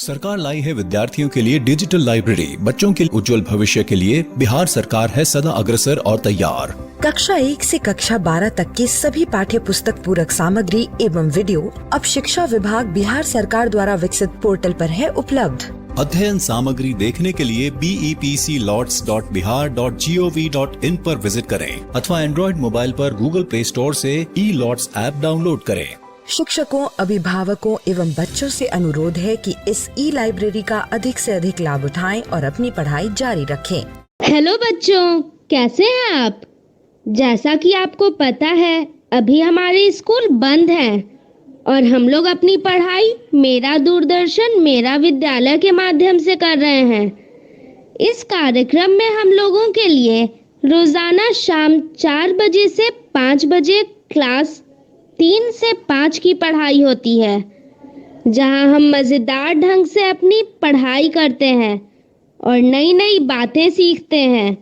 सरकार लाई है विद्यार्थियों के लिए डिजिटल लाइब्रेरी। बच्चों के उज्जवल भविष्य के लिए बिहार सरकार है सदा अग्रसर और तैयार। कक्षा 1 से कक्षा 12 तक की सभी पाठ्य पुस्तक पूरक सामग्री एवं वीडियो अब शिक्षा विभाग बिहार सरकार द्वारा विकसित पोर्टल पर है उपलब्ध। अध्ययन सामग्री देखने के लिए BEPCLots.bihar.gov.in पर विजिट करें अथवा एंड्रॉइड मोबाइल पर गूगल प्ले स्टोर से E-Lots ऐप डाउनलोड करें। शिक्षकों, अभिभावकों एवं बच्चों से अनुरोध है कि इस ई-लाइब्रेरी का अधिक से अधिक लाभ उठाएं और अपनी पढ़ाई जारी रखें। हेलो बच्चों, कैसे हैं आप? जैसा कि आपको पता है, अभी हमारे स्कूल बंद हैं और हम लोग अपनी पढ़ाई मेरा दूरदर्शन मेरा विद्यालय के माध्यम से कर रहे हैं। इस कार्यक्रम में हम लोगों के लिए रोजाना शाम 4 बजे से 5 बजे क्लास 3 से 5 की पढ़ाई होती है, जहां हम मजेदार ढंग से अपनी पढ़ाई करते हैं और नई नई बातें सीखते हैं।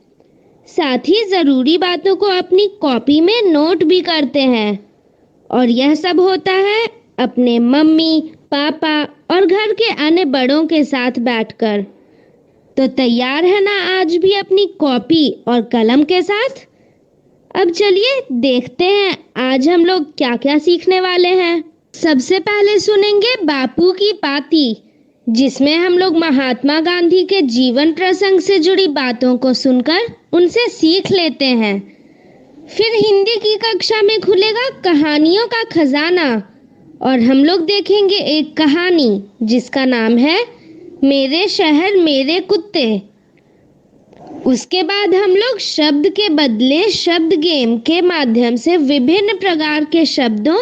साथ ही जरूरी बातों को अपनी कॉपी में नोट भी करते हैं और यह सब होता है अपने मम्मी, पापा और घर के अन्य बड़ों के साथ बैठकर। तो तैयार है ना आज भी अपनी कॉपी और कलम के साथ? अब चलिए देखते हैं आज हम लोग क्या क्या सीखने वाले हैं। सबसे पहले सुनेंगे बापू की पाती, जिसमें हम लोग महात्मा गांधी के जीवन प्रसंग से जुड़ी बातों को सुनकर उनसे सीख लेते हैं। फिर हिंदी की कक्षा में खुलेगा कहानियों का खजाना और हम लोग देखेंगे एक कहानी जिसका नाम है मेरे शहर मेरे कुत्ते। उसके बाद हम लोग शब्द के बदले शब्द गेम के माध्यम से विभिन्न प्रकार के शब्दों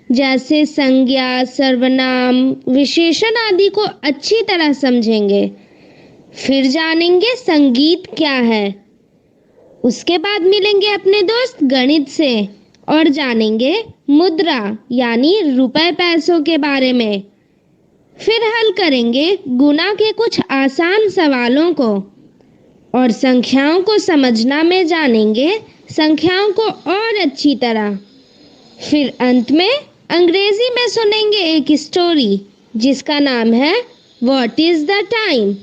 जैसे संज्ञा, सर्वनाम, विशेषण आदि को अच्छी तरह समझेंगे। फिर जानेंगे संगीत क्या है। उसके बाद मिलेंगे अपने दोस्त गणित से और जानेंगे मुद्रा यानी रुपए पैसों के बारे में। फिर हल करेंगे गुणा के कुछ आसान सवालों को और संख्याओं को समझना में जानेंगे संख्याओं को और अच्छी तरह। फिर अंत में अंग्रेजी में सुनेंगे एक स्टोरी जिसका नाम है व्हाट इज द टाइम।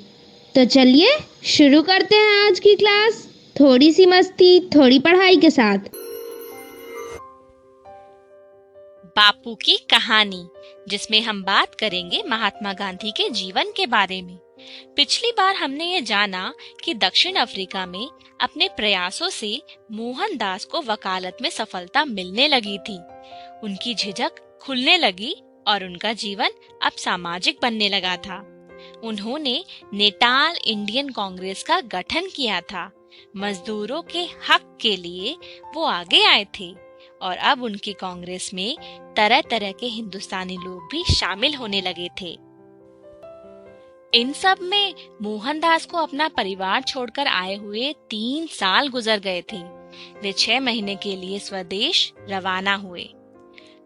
तो चलिए शुरू करते हैं आज की क्लास, थोड़ी सी मस्ती थोड़ी पढ़ाई के साथ। बापू की कहानी, जिसमें हम बात करेंगे महात्मा गांधी के जीवन के बारे में। पिछली बार हमने ये जाना कि दक्षिण अफ्रीका में अपने प्रयासों से मोहनदास को वकालत में सफलता मिलने लगी थी। उनकी झिझक खुलने लगी और उनका जीवन अब सामाजिक बनने लगा था। उन्होंने नेटाल इंडियन कांग्रेस का गठन किया था। मजदूरों के हक के लिए वो आगे आए थे और अब उनकी कांग्रेस में तरह तरह के हिंदुस्तानी लोग भी शामिल होने लगे थे। इन सब में मोहनदास को अपना परिवार छोड़कर आए हुए 3 साल गुजर गए थे। वे 6 महीने के लिए स्वदेश रवाना हुए।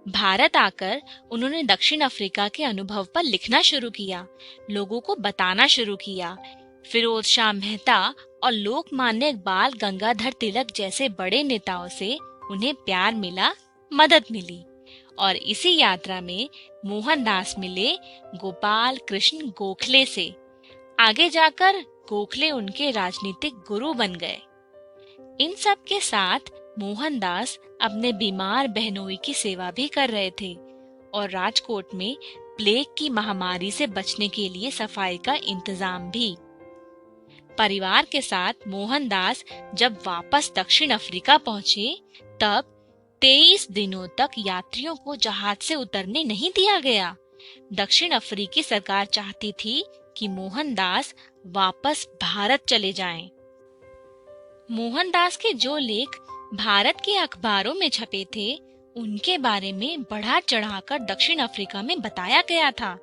भारत आकर उन्होंने दक्षिण अफ्रीका के अनुभव पर लिखना शुरू किया, लोगों को बताना शुरू किया। फिरोज शाह मेहता और लोकमान्य बाल गंगाधर तिलक जैसे बड़े नेताओं से उन्हें प्यार मिला, मदद मिली और इसी यात्रा में मोहनदास मिले गोपाल कृष्ण गोखले से। आगे जाकर गोखले उनके राजनीतिक गुरु बन गए। इन सब के साथ मोहनदास अपने बीमार बहनोई की सेवा भी कर रहे थे और राजकोट में प्लेग की महामारी से बचने के लिए सफाई का इंतजाम भी। परिवार के साथ मोहनदास जब वापस दक्षिण अफ्रीका पहुंचे तब 23 दिनों तक यात्रियों को जहाज से उतरने नहीं दिया गया। दक्षिण अफ्रीकी सरकार चाहती थी कि मोहनदास वापस भारत चले जाएं। मोहनदास के जो लेख भारत के अखबारों में छपे थे, उनके बारे में बढ़ा चढ़ाकर दक्षिण अफ्रीका में बताया गया था।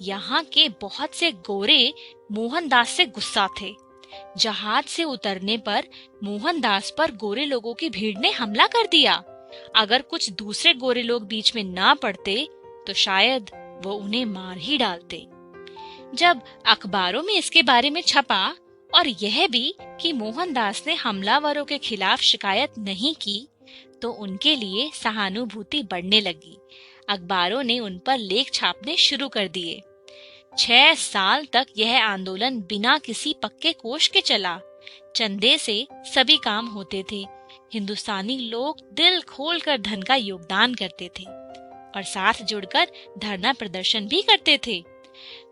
यहाँ के बहुत से गोरे मोहनदास से गुस्सा थे। जहाज से उतरने पर मोहनदास पर गोरे लोगों की भीड़ ने हमला कर दिया। अगर कुछ दूसरे गोरे लोग बीच में ना पड़ते तो शायद वो उन्हें मार ही डालते। जब अखबारों में इसके बारे में छपा और यह भी कि मोहनदास ने हमलावरों के खिलाफ शिकायत नहीं की, तो उनके लिए सहानुभूति बढ़ने लगी। अखबारों ने उन पर लेख छापने शुरू कर दिए। 6 साल तक यह आंदोलन बिना किसी पक्के कोष के चला। चंदे से सभी काम होते थे। हिंदुस्तानी लोग दिल खोलकर धन का योगदान करते थे और साथ जुड़कर धरना प्रदर्शन भी करते थे।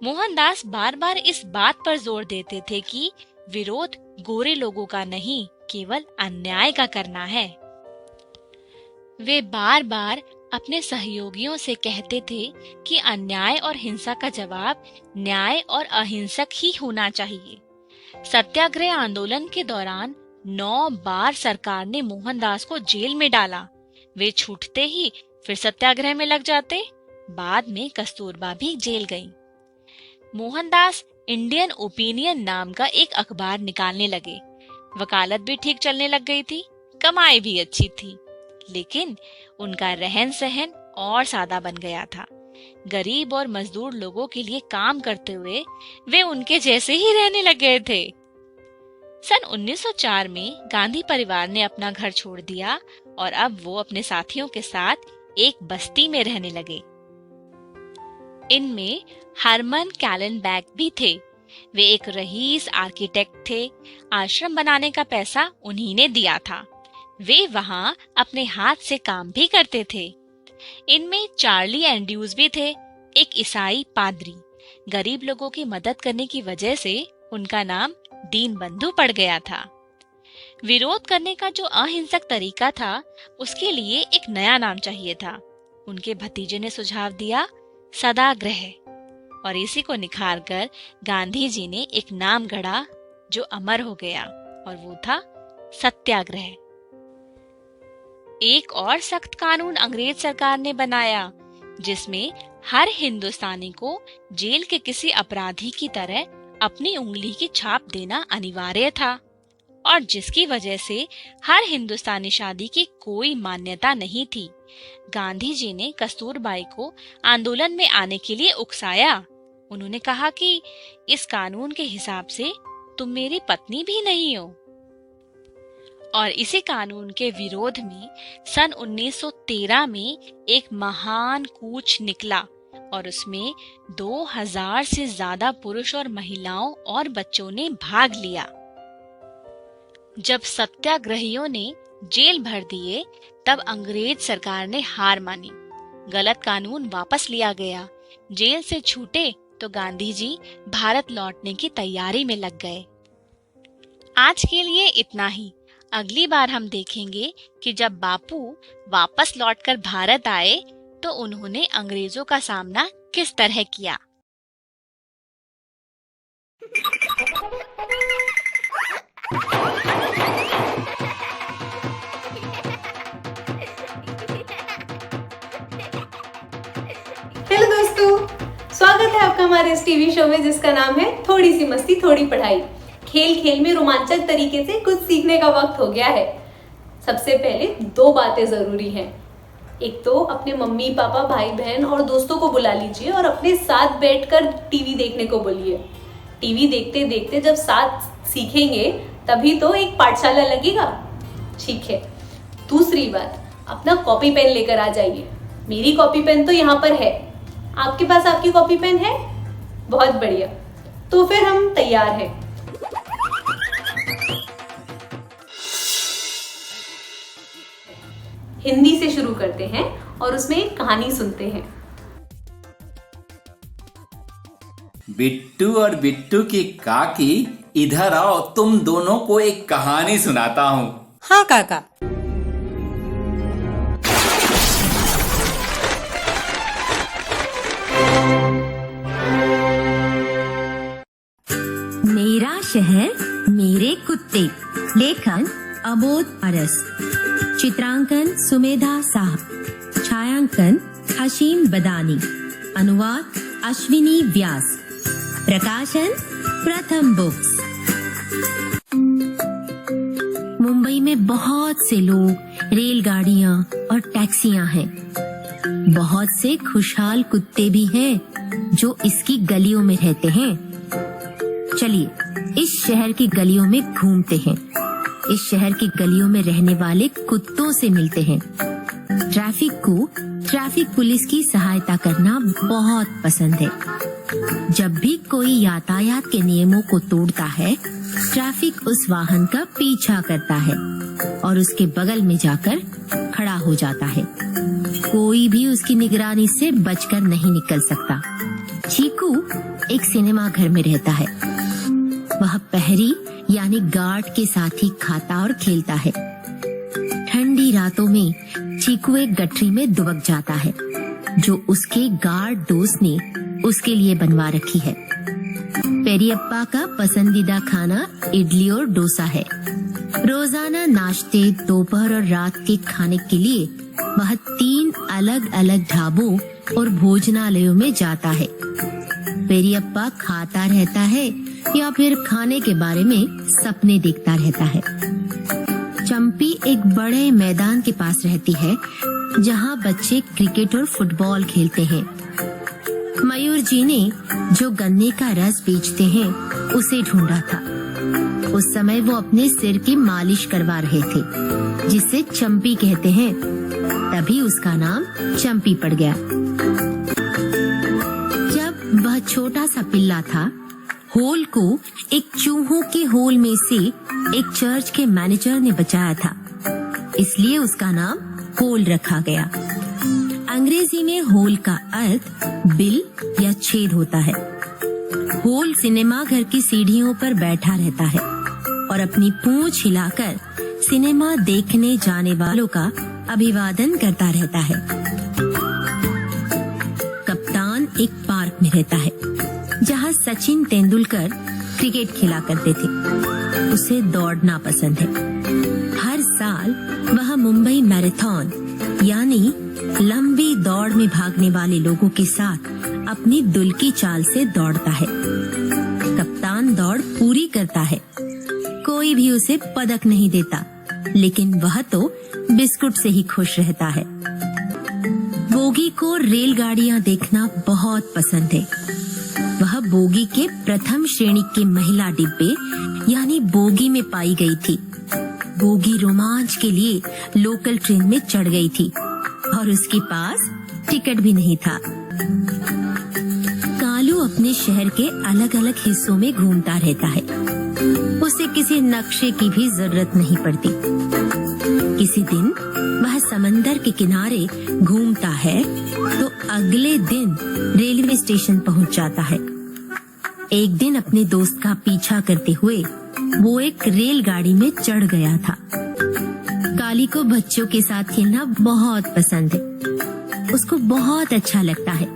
मोहनदास बार बार इस बात पर जोर देते थे कि विरोध गोरे लोगों का नहीं, केवल अन्याय का करना है। वे बार बार अपने सहयोगियों से कहते थे कि अन्याय और हिंसा का जवाब न्याय और अहिंसक ही होना चाहिए। सत्याग्रह आंदोलन के दौरान 9 बार सरकार ने मोहनदास को जेल में डाला। वे छूटते ही फिर सत्याग्रह में लग जाते। बाद में कस्तूरबा भी जेल गई। मोहनदास इंडियन ओपिनियन नाम का एक अखबार निकालने लगे। वकालत भी ठीक चलने लग गई थी, कमाई भी अच्छी थी, लेकिन उनका रहन सहन और सादा बन गया था। गरीब और मजदूर लोगों के लिए काम करते हुए वे उनके जैसे ही रहने लग गए थे। सन 1904 में गांधी परिवार ने अपना घर छोड़ दिया और अब वो अपने साथियों के साथ एक बस्ती में रहने लगे। इनमें हरमन कैलेनबैग भी थे। वे एक रईस आर्किटेक्ट थे। आश्रम बनाने का पैसा उन्हीं ने दिया था। वे वहां अपने हाथ से काम भी करते थे। इनमें चार्ली एंड्रूज भी थे, एक ईसाई पादरी। गरीब लोगों की मदद करने की वजह से उनका नाम दीन बंधु पड़ गया था। विरोध करने का जो अहिंसक तरीका था, उसके लिए एक नया नाम चाहिए था। उनके भतीजे ने सुझाव दिया, सदाग्रह, और इसी को निखार कर गांधी जी ने एक नाम गढ़ा जो अमर हो गया, और वो था सत्याग्रह। एक और सख्त कानून अंग्रेज सरकार ने बनाया, जिसमें हर हिंदुस्तानी को जेल के किसी अपराधी की तरह अपनी उंगली की छाप देना अनिवार्य था, और जिसकी वजह से हर हिंदुस्तानी शादी की कोई मान्यता नहीं थी। गांधी जी ने कस्तूरबाई को आंदोलन में आने के लिए उकसाया। उन्होंने कहा कि इस कानून के हिसाब से तुम मेरी पत्नी भी नहीं हो। और इसी कानून के विरोध में सन 1913 में एक महान कूच निकला और उसमें 2000 से ज्यादा पुरुष और महिलाओं और बच्चों ने भाग लिया। जब सत्याग्रहियों ने जेल भर दिए, तब अंग्रेज सरकार ने हार मानी। गलत कानून वापस लिया गया। जेल से छूटे तो गांधी जी भारत लौटने की तैयारी में लग गए। आज के लिए इतना ही। अगली बार हम देखेंगे कि जब बापू वापस लौटकर भारत आए तो उन्होंने अंग्रेजों का सामना किस तरह किया। हेलो दोस्तों, स्वागत है आपका हमारे इस टीवी शो में जिसका नाम है थोड़ी सी मस्ती थोड़ी पढ़ाई। खेल खेल में रोमांचक तरीके से कुछ सीखने का वक्त हो गया है। सबसे पहले 2 बातें जरूरी हैं। एक तो अपने मम्मी पापा भाई बहन और दोस्तों को बुला लीजिए और अपने साथ बैठकर टीवी देखने को बोलिए। टीवी देखते देखते जब साथ सीखेंगे तभी तो एक पाठशाला लगेगा। ठीक है। दूसरी बात, अपना कॉपी पेन लेकर आ जाइए। मेरी कॉपी पेन तो यहाँ पर है। आपके पास आपकी कॉपी पेन है? बहुत बढ़िया। तो फिर हम तैयार हैं। हिंदी से शुरू करते हैं और उसमें एक कहानी सुनते हैं। बिट्टू और बिट्टू की काकी, इधर आओ, तुम दोनों को एक कहानी सुनाता हूँ। हाँ काका। मेरा शहर मेरे कुत्ते। लेखन अबोध अरस। चित्रांकन सुमेधा साहब। छायांकन हशीम बदानी। अनुवाद अश्विनी व्यास। प्रकाशन प्रथम बुक्स। मुंबई में बहुत से लोग, रेलगाड़ियां और टैक्सियां हैं। बहुत से खुशहाल कुत्ते भी हैं जो इसकी गलियों में रहते हैं। चलिए इस शहर की गलियों में घूमते हैं। इस शहर की गलियों में रहने वाले कुत्तों से मिलते हैं। ट्रैफिक को ट्रैफिक पुलिस की सहायता करना बहुत पसंद है। जब भी कोई यातायात के नियमों को तोड़ता है, ट्रैफिक उस वाहन का पीछा करता है और उसके बगल में जाकर खड़ा हो जाता है। कोई भी उसकी निगरानी से बचकर नहीं निकल सकता। चीकू एक सिनेमा घर में रहता है। वह पहरी यानी गार्ड के साथ ही खाता और खेलता है। ठंडी रातों में चीकू एक गठरी में दुबक जाता है जो उसके गार्ड दोस्त ने उसके लिए बनवा रखी है। पेरियप्पा का पसंदीदा खाना इडली और डोसा है। रोजाना नाश्ते, दोपहर और रात के खाने के लिए वह 3 अलग अलग ढाबों और भोजनालयों में जाता है। पेरियप्पा खाता रहता है या फिर खाने के बारे में सपने देखता रहता है। चंपी एक बड़े मैदान के पास रहती है जहाँ बच्चे क्रिकेट और फुटबॉल खेलते हैं। मयूर जी ने जो गन्ने का रस बेचते हैं उसे ढूंढा था। उस समय वो अपने सिर की मालिश करवा रहे थे, जिसे चंपी कहते हैं। तभी उसका नाम चंपी पड़ गया। जब वह छोटा सा पिल्ला था, होल को एक चूहों के होल में से एक चर्च के मैनेजर ने बचाया था, इसलिए उसका नाम होल रखा गया। अंग्रेजी में होल का अर्थ बिल या छेद होता है। होल सिनेमा घर की सीढ़ियों पर बैठा रहता है और अपनी पूंछ हिलाकर सिनेमा देखने जाने वालों का अभिवादन करता रहता है। कप्तान एक पार्क में रहता है जहां सचिन तेंदुलकर क्रिकेट खेला करते थे। उसे दौड़ना पसंद है। हर साल वह मुंबई मैराथन यानी लंबी दौड़ में भागने वाले लोगों के साथ अपनी दुल्की चाल से दौड़ता है। कप्तान दौड़ पूरी करता है। कोई भी उसे पदक नहीं देता, लेकिन वह तो बिस्कुट से ही खुश रहता है। बोगी को रेलगाड़ियां देखना बहुत पसंद है। वह बोगी के प्रथम श्रेणी के महिला डिब्बे यानी बोगी में पाई गई थी। बोगी रोमांच के लिए लोकल ट्रेन में चढ़ गई थी और उसके पास टिकट भी नहीं था। कालू अपने शहर के अलग अलग हिस्सों में घूमता रहता है। उसे किसी नक्शे की भी जरूरत नहीं पड़ती। किसी दिन वह समंदर के किनारे घूमता है तो अगले दिन रेलवे स्टेशन पहुंच जाता है। एक दिन अपने दोस्त का पीछा करते हुए वो एक रेलगाड़ी में चढ़ गया था। काली को बच्चों के साथ खेलना बहुत पसंद है। उसको बहुत अच्छा लगता है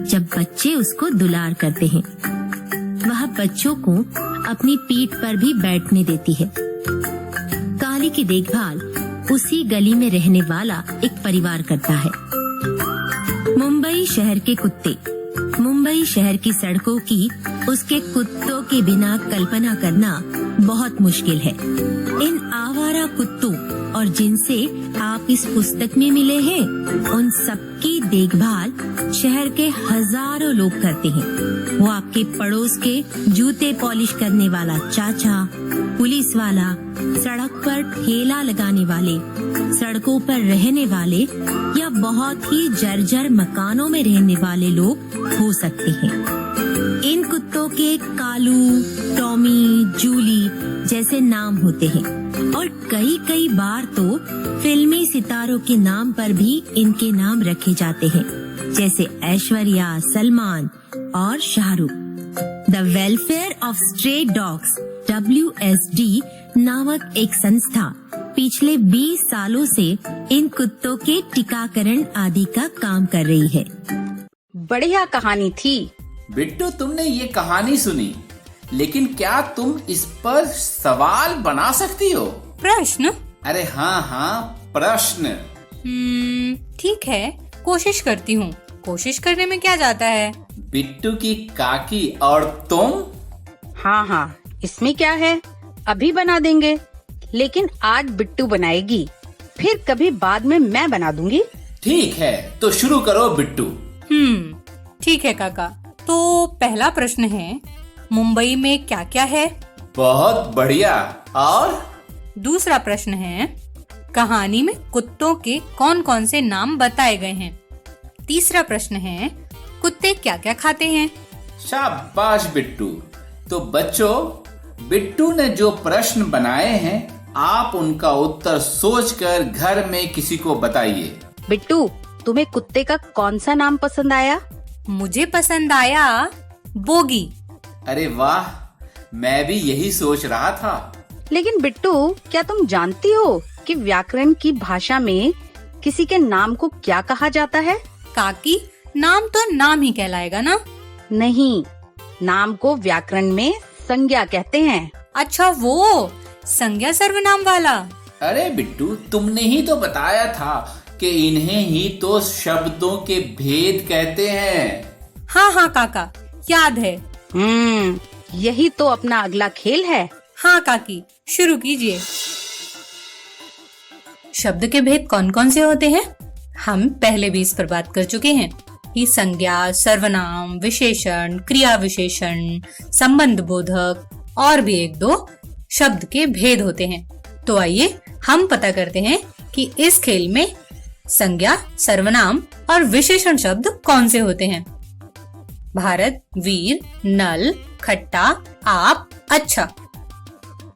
जब बच्चे उसको दुलार करते हैं। वह बच्चों को अपनी पीठ पर भी बैठने देती है। काली की देखभाल उसी गली में रहने वाला एक परिवार करता है। मुंबई शहर के कुत्ते। मुंबई शहर की सड़कों की उसके कुत्तों के बिना कल्पना करना बहुत मुश्किल है। इन आवारा कुत्तों और जिनसे आप इस पुस्तक में मिले हैं, उन सबकी देखभाल शहर के हजारों लोग करते हैं। वो आपके पड़ोस के जूते पॉलिश करने वाला चाचा, पुलिस वाला, सड़क पर ठेला लगाने वाले, सड़कों पर रहने वाले या बहुत ही जर्जर मकानों में रहने वाले लोग हो सकते हैं। इन कुत्तों के कालू, टॉमी, जूली जैसे नाम होते हैं और कई बार तो फिल्मी सितारों के नाम पर भी इनके नाम रखे जाते हैं, जैसे ऐश्वर्या, सलमान और Shahrukh. The welfare of stray dogs WSD नामक एक संस्था पिछले 20 सालों से इन कुत्तों के टीकाकरण आदि का काम कर रही है। बढ़िया कहानी थी। बिट्टू, तुमने ये कहानी सुनी, लेकिन क्या तुम इस पर सवाल बना सकती हो? प्रश्न? अरे हाँ, प्रश्न। ठीक है, कोशिश करती हूँ। कोशिश करने में क्या जाता है? बिट्टू की काकी और तुम? हाँ, इसमें क्या है, अभी बना देंगे। लेकिन आज बिट्टू बनाएगी, फिर कभी बाद में मैं बना दूंगी। ठीक है, तो शुरू करो बिट्टू। ठीक है काका। तो पहला प्रश्न है, मुंबई में क्या क्या है? बहुत बढ़िया। और दूसरा प्रश्न है, कहानी में कुत्तों के कौन कौन से नाम बताए गए हैं? तीसरा प्रश्न है, कुत्ते क्या क्या खाते हैं? शाबाश बिट्टू। तो बच्चों, बिट्टू ने जो प्रश्न बनाए हैं आप उनका उत्तर सोचकर घर में किसी को बताइए। बिट्टू, तुम्हें कुत्ते का कौन सा नाम पसंद आया? मुझे पसंद आया बोगी। अरे वाह, मैं भी यही सोच रहा था। लेकिन बिट्टू, क्या तुम जानती हो कि व्याकरण की भाषा में किसी के नाम को क्या कहा जाता है? काकी, नाम तो नाम ही कहलाएगा ना? नहीं, नाम को व्याकरण में संज्ञा कहते हैं। अच्छा, वो संज्ञा सर्वनाम वाला। अरे बिट्टू, तुमने ही तो बताया था कि इन्हें ही तो शब्दों के भेद कहते हैं। हाँ हाँ काका, याद है। यही तो अपना अगला खेल है। हाँ काकी, शुरू कीजिए। शब्द के भेद कौन कौन से होते हैं? हम पहले भी इस पर बात कर चुके हैं कि संज्ञा, सर्वनाम, विशेषण, क्रिया विशेषण, संबंध बोधक और भी एक दो शब्द के भेद होते हैं। तो आइए हम पता करते हैं कि इस खेल में संज्ञा, सर्वनाम और विशेषण शब्द कौन से होते हैं। भारत, वीर, नल, खट्टा, आप, अच्छा।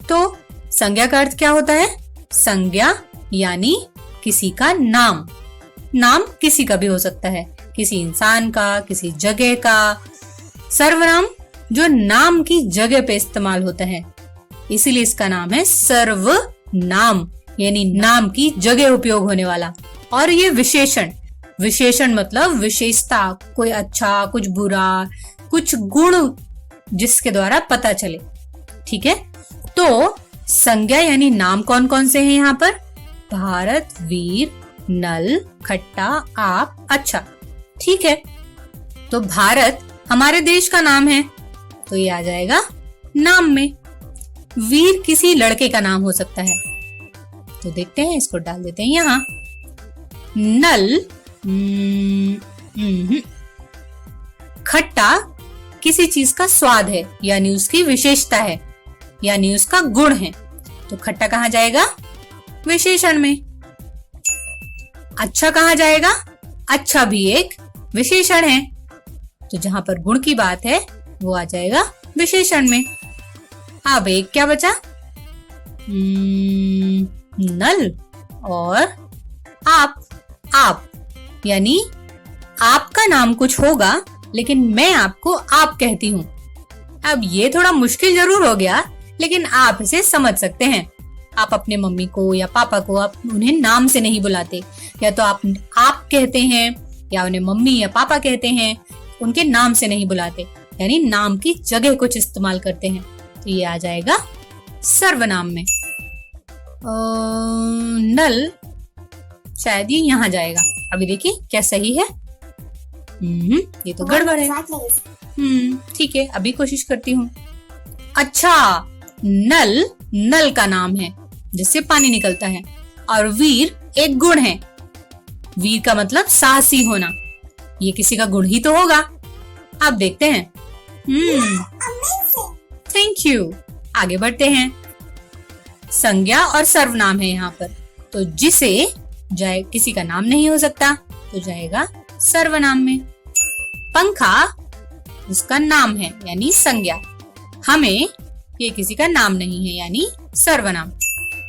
तो संज्ञा का अर्थ क्या होता है? संज्ञा यानी किसी का नाम। नाम किसी का भी हो सकता है, किसी इंसान का, किसी जगह का। सर्वनाम जो नाम की जगह पे इस्तेमाल होता है, इसीलिए इसका नाम है सर्वनाम, यानी नाम की जगह उपयोग होने वाला। और ये विशेषण, विशेषण मतलब विशेषता, कोई अच्छा, कुछ बुरा, कुछ गुण जिसके द्वारा पता चले। ठीक है, तो संज्ञा यानी नाम कौन कौन से हैं यहाँ पर? भारत, वीर, नल, खट्टा, आप, अच्छा। ठीक है, तो भारत हमारे देश का नाम है, तो ये आ जाएगा नाम में। वीर किसी लड़के का नाम हो सकता है, तो देखते हैं, इसको डाल देते हैं यहाँ। नल, खट्टा किसी चीज का स्वाद है, यानी उसकी विशेषता है, यानी उसका गुण है, तो खट्टा कहाँ जाएगा? विशेषण में। अच्छा कहाँ जाएगा? अच्छा भी एक विशेषण है, तो जहां पर गुण की बात है वो आ जाएगा विशेषण में। अब एक क्या बचा? नल और आप यानी आपका नाम कुछ होगा, लेकिन मैं आपको आप कहती हूँ। अब ये थोड़ा मुश्किल जरूर हो गया, लेकिन आप इसे समझ सकते हैं। आप अपने मम्मी को या पापा को आप उन्हें नाम से नहीं बुलाते, या तो आप कहते हैं या उन्हें मम्मी या पापा कहते हैं, उनके नाम से नहीं बुलाते, यानी नाम की जगह कुछ इस्तेमाल करते हैं। तो ये आ जाएगा सर्वनाम में। नल शायद ये यहाँ जाएगा। अभी देखिए क्या सही है। ये तो गड़बड़ है। ठीक है, अभी कोशिश करती हूँ। अच्छा, नल नल का नाम है जिससे पानी निकलता है, और वीर एक गुण है। वीर का मतलब साहसी होना, ये किसी का गुण ही तो होगा। अब देखते हैं। Thank you. आगे बढ़ते हैं। संज्ञा और सर्वनाम है यहाँ पर, तो जिसे जाए किसी का नाम नहीं हो सकता तो जाएगा सर्वनाम में। पंखा उसका नाम है यानी संज्ञा, हमें ये किसी का नाम नहीं है यानी सर्वनाम।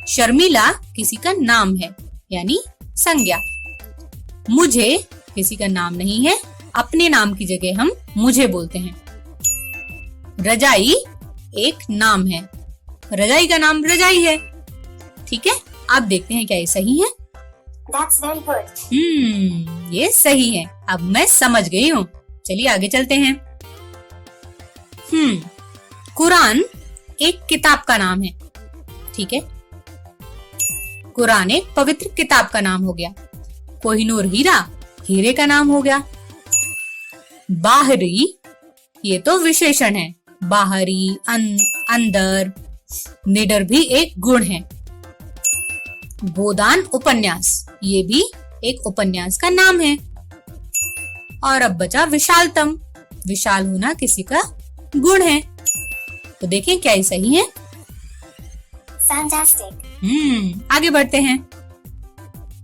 शर्मिला किसी का नाम है यानी संज्ञा। मुझे किसी का नाम नहीं है, अपने नाम की जगह हम मुझे बोलते हैं। रजाई एक नाम है, रजाई का नाम रजाई है। ठीक है, आप देखते हैं क्या ये सही है? That's very good. ये सही है। अब मैं समझ गई हूँ। चलिए आगे चलते हैं। कुरान एक किताब का नाम है। ठीक है, कुरान एक पवित्र किताब का नाम हो गया। कोहिनूर हीरा हीरे का नाम हो गया। बाहरी ये तो विशेषण है, बाहरी, अंदर। निडर भी एक गुण है। गोदान उपन्यास, ये भी एक उपन्यास का नाम है। और अब बचा विशालतम, विशाल होना किसी का गुण है। तो देखें क्या ये सही है? Fantastic. आगे बढ़ते हैं।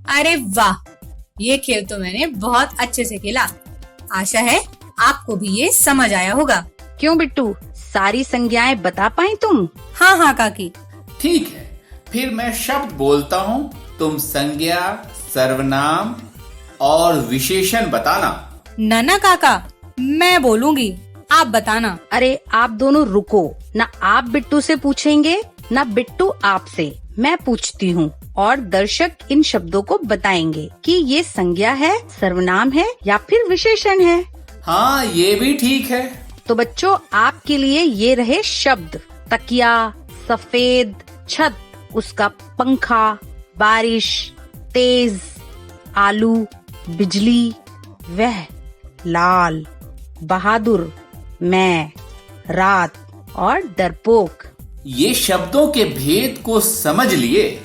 अरे वाह, ये खेल तो मैंने बहुत अच्छे से खेला। आशा है आपको भी ये समझ आया होगा। क्यों बिट्टू, सारी संज्ञाएं बता पाई तुम? हाँ हाँ काकी। ठीक है, फिर मैं शब्द बोलता हूँ, तुम संज्ञा, सर्वनाम और विशेषण बताना। ना काका, मैं बोलूंगी, आप बताना। अरे आप दोनों रुको, ना आप बिट्टू से पूछेंगे ना बिट्टू आपसे। मैं पूछती हूँ और दर्शक इन शब्दों को बताएंगे कि ये संज्ञा है, सर्वनाम है या फिर विशेषण है। हाँ, ये भी ठीक है। तो बच्चों, आपके लिए ये रहे शब्द: तकिया, सफेद, छत, उसका पंखा, बारिश, तेज, आलू, बिजली, वह, लाल, बहादुर, मैं, रात और डरपोक। ये शब्दों के भेद को समझ लिए,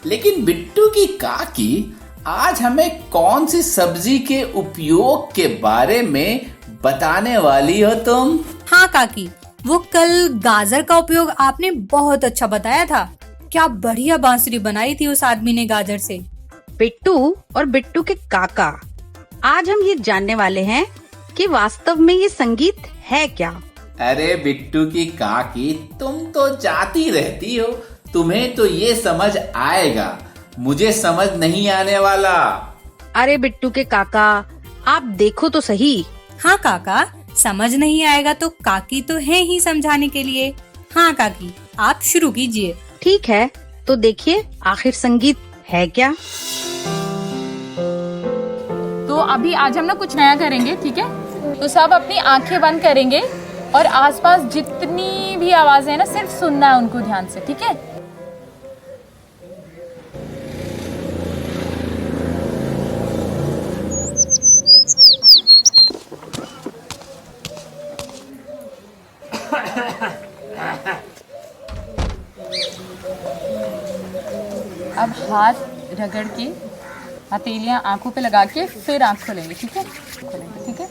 लेकिन बिट्टू की काकी आज हमें कौन सी सब्जी के उपयोग के बारे में बताने वाली हो तुम? हाँ काकी, वो कल गाजर का उपयोग आपने बहुत अच्छा बताया था। क्या बढ़िया बांसुरी बनाई थी उस आदमी ने गाजर से। बिट्टू और बिट्टू के काका, आज हम ये जानने वाले हैं कि वास्तव में ये संगीत है क्या। अरे बिट्टू की काकी, तुम तो जाती रहती हो, तुम्हें तो ये समझ आएगा, मुझे समझ नहीं आने वाला। अरे बिट्टू के काका, आप देखो तो सही। हाँ काका, समझ नहीं आएगा तो काकी तो है ही समझाने के लिए। हाँ काकी, आप शुरू कीजिए। ठीक है, तो देखिए आखिर संगीत है क्या। तो अभी आज हम ना कुछ नया करेंगे, ठीक है? तो सब अपनी आंखें बंद करेंगे और आसपास जितनी भी आवाजें हैं ना, सिर्फ सुनना है उनको ध्यान से, ठीक है? अब हाथ रगड़ के हथेलियां आंखों पे लगा के फिर आंख खोलेंगे, ठीक है? खोलेंगे, ठीक है?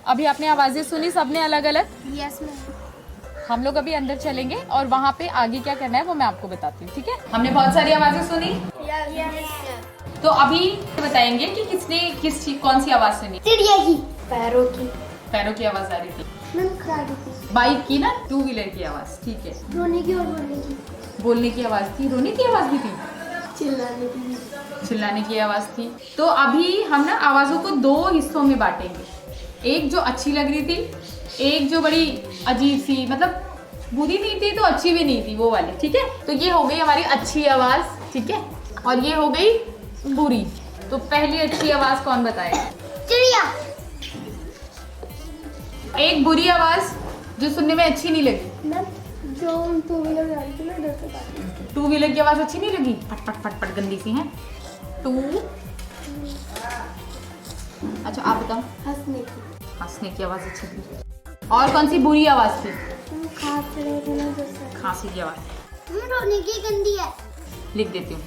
अभी आपने आवाजें सुनी सबने अलग अलग? Yes ma'am. हम लोग अभी अंदर चलेंगे और वहाँ पे आगे क्या करना है वो मैं आपको बताती हूँ, ठीक है? हमने बहुत सारी आवाजें सुनी, तो अभी बताएंगे कि किसने कौन सी आवाज सुनी। चिड़िया की, पैरों की। पैरों की आवाज आ रही थी, गाड़ी की, बाइक की ना, 2 व्हीलर की आवाज, ठीक है? रोने की और बोलने की आवाज थी, रोने की आवाज भी थी, चिल्लाने की आवाज थी। तो अभी हम ना आवाजों को 2 हिस्सों में बांटेंगे, एक जो अच्छी लग रही थी, एक जो बड़ी अजीब सी, मतलब बुरी नहीं थी तो अच्छी भी नहीं थी, वो वाली, ठीक है? तो ये हो गई हमारी अच्छी आवाज, ठीक है? और ये हो गई बुरी। तो पहली अच्छी आवाज कौन बताएगा? चिड़िया। एक बुरी आवाज जो सुनने में अच्छी नहीं लगी। जो 2 व्हीलर गाड़ी थी ना, डर से भागी। 2 व्हीलर की आवाज अच्छी नहीं लगी, फट फट फट फट गंदी सी है। 2, अच्छा आप बताओ। हंसने की आवाज अच्छी थी। और कौन सी बुरी आवाज थी? खांसी की आवाज। रोने की गंदी है। लिख देती हूँ,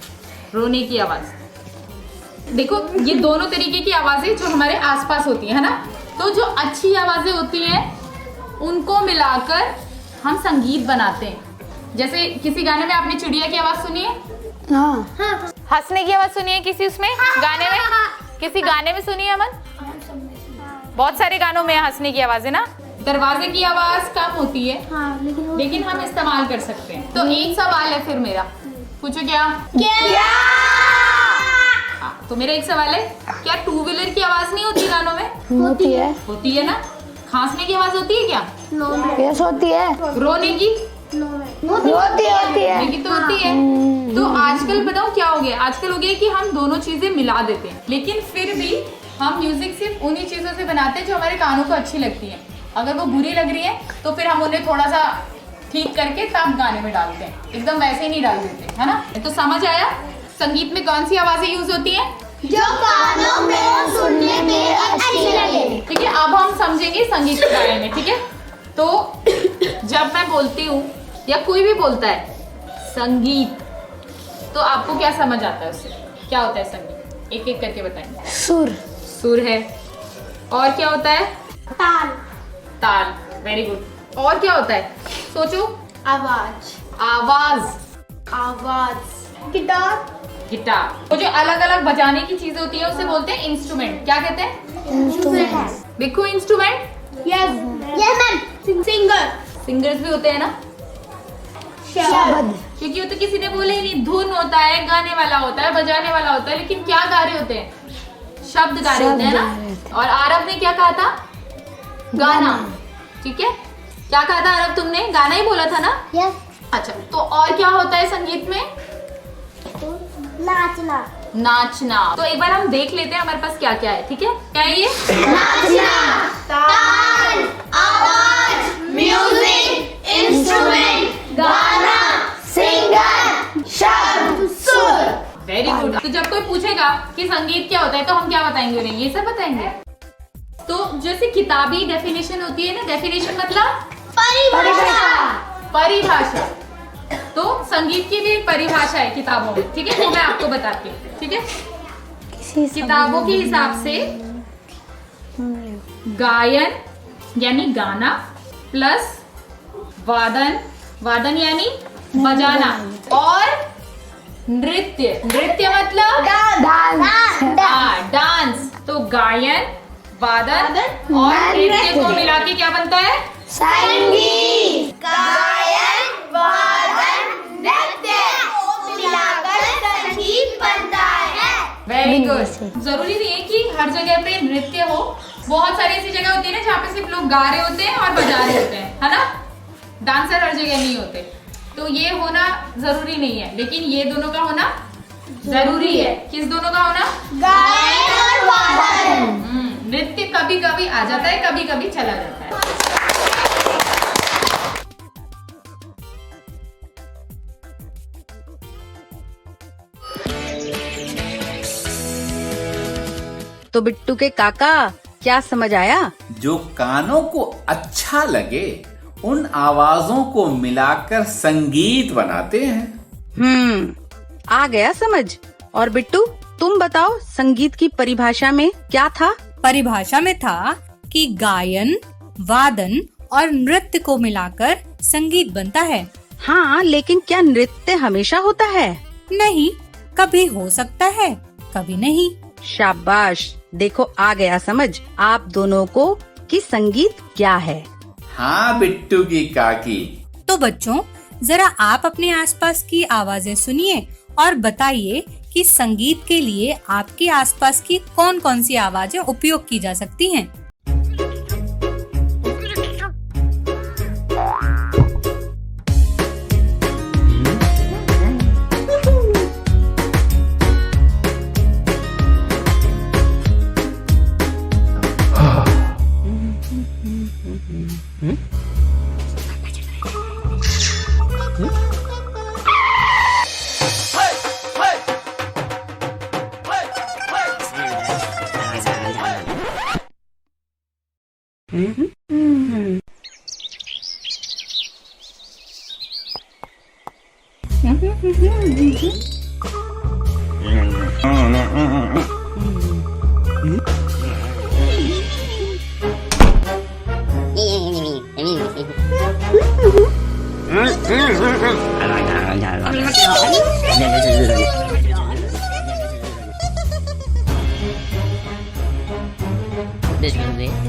रोने की आवाज। देखो ये दोनों तरीके की आवाजें जो हमारे आसपास होती है ना, तो जो अच्छी आवाजें होती हैं उनको मिलाकर हम संगीत बनाते हैं। जैसे किसी गाने में आपने चिड़िया की आवाज सुनी है? हाँ। हंसने की आवाज सुनी है किसी उसमें गाने में? किसी गाने में सुनी है अमन? बहुत सारे गानों में हंसने की आवाज है ना। दरवाजे की आवाज कम होती है, हाँ, लेकिन हम इस्तेमाल कर सकते हैं। तो एक सवाल है फिर मेरा, पूछो क्या? तो मेरा एक सवाल है, क्या 2 व्हीलर की आवाज नहीं होती गानों में? होती है ना। खांसने की आवाज होती है क्या? यस होती है। रोने की? होती है। लेकिन तो होती है। तो आजकल बताओ क्या हो गया? आजकल हो गया कि हम दोनों चीजें मिला देते हैं, लेकिन फिर भी हम म्यूजिक सिर्फ उन्हीं चीजों से बनाते हैं जो हमारे कानों को अच्छी लगती है। अगर वो बुरी लग रही है तो फिर हम उन्हें थोड़ा सा ठीक करके तब गाने में डालते हैं, एकदम वैसे ही नहीं डाल देते, है ना? तो समझ आया संगीत में कौन सी आवाजें यूज होती हैं? जो कानों में सुनने में अच्छी लगे। ठीक है, अब हम समझेंगे संगीत के बारे में, ठीक है? तो जब मैं बोलती हूँ या कोई भी बोलता है संगीत, तो आपको क्या समझ आता है उससे? क्या होता है संगीत? एक एक करके बताएंगे। सुर है। और क्या होता है? ताल। Very good. और क्या होता है? सोचो। आवाज। गिटार। वो जो अलग अलग बजाने की चीजें होती है उसे बोलते हैं इंस्ट्रूमेंट। क्या कहते हैं? Bikku instrument? Yes ma'am. Singers भी होते हैं ना? शब्द। क्योंकि वो तो किसी ने बोले ही नहीं, धुन होता है, गाने वाला होता है, बजाने वाला होता है, लेकिन क्या गा रहे होते हैं? शब्द गा रहे होते हैं ना। और आरव ने क्या कहा था? गाना। ठीक है, क्या कहा था आरव तुमने? गाना ही बोला था ना? यस। अच्छा, तो और क्या होता है संगीत में? नाचना। नाचना। तो एक बार हम देख लेते हैं हमारे पास क्या क्या है। ठीक है, क्या है ये? नाचना, ताल, आवाज, म्यूजिक, इंस्ट्रूमेंट, गाना, सिंगर, शब्द, सुर। Very good. तो जब कोई पूछेगा कि संगीत क्या होता है तो हम क्या बताएंगे उन्हें? ये सब बताएंगे। तो जैसे किताबी डेफिनेशन होती है ना, डेफिनेशन मतलब परिभाषा। तो संगीत की भी एक परिभाषा है किताबों में। ठीक है, वो मैं आपको बताती हूँ। ठीक है, किताबों के हिसाब से गायन यानी गाना प्लस वादन यानी बजाना, और नृत्य मतलब डांस। तो गायन, वादन और नृत्य को मिला के क्या बनता है? संगीत। गायन, वादन, नृत्य मिलाकर संगीत बनता है। Very good. जरूरी नहीं है कि हर जगह पे नृत्य हो, बहुत सारी ऐसी जगह होती है ना जहाँ पे सिर्फ लोग गा रहे होते हैं और बजा रहे होते हैं, है ना? डांसर हर जगह नहीं होते, तो ये होना जरूरी नहीं है, लेकिन ये दोनों का होना जरूरी है। किस दोनों का होना? गायन और वादन। नृत्य कभी कभी आ जाता है, कभी कभी चला जाता है। तो बिट्टू के काका, क्या समझ आया? जो कानों को अच्छा लगे उन आवाजों को मिलाकर संगीत बनाते हैं। आ गया समझ। और बिट्टू, तुम बताओ संगीत की परिभाषा में क्या था? परिभाषा में था कि गायन, वादन और नृत्य को मिलाकर संगीत बनता है। हाँ, लेकिन क्या नृत्य हमेशा होता है? नहीं, कभी हो सकता है, कभी नहीं। शाबाश, देखो आ गया समझ आप दोनों को कि संगीत क्या है। हाँ बिट्टू की काकी। तो बच्चों, जरा आप अपने आसपास की आवाजें सुनिए और बताइए कि संगीत के लिए आपके आसपास की कौन कौन सी आवाजें उपयोग की जा सकती हैं।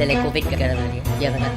Sele Covid ke dalam dia. Dia kata,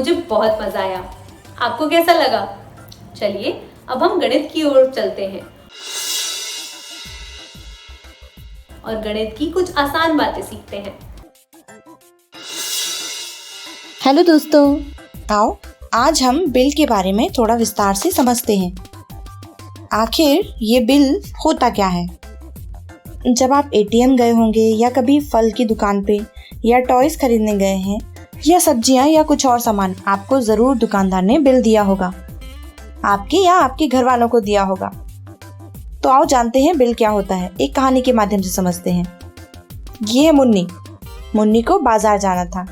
मुझे बहुत मजा आया। आपको कैसा लगा? चलिए अब हम गणित की ओर चलते हैं और गणित की कुछ आसान बातें सीखते हैं। हेलो दोस्तों, आओ आज हम बिल के बारे में थोड़ा विस्तार से समझते हैं। आखिर ये बिल होता क्या है? जब आप एटीएम गए होंगे या कभी फल की दुकान पे या टॉयज खरीदने गए हैं या सब्जियां या कुछ और सामान, आपको जरूर दुकानदार ने बिल दिया होगा, आपके या आपके घर वालों को दिया होगा। तो आओ जानते हैं बिल क्या होता है। एक कहानी के माध्यम से समझते हैं। ये है मुन्नी। मुन्नी को बाजार जाना था,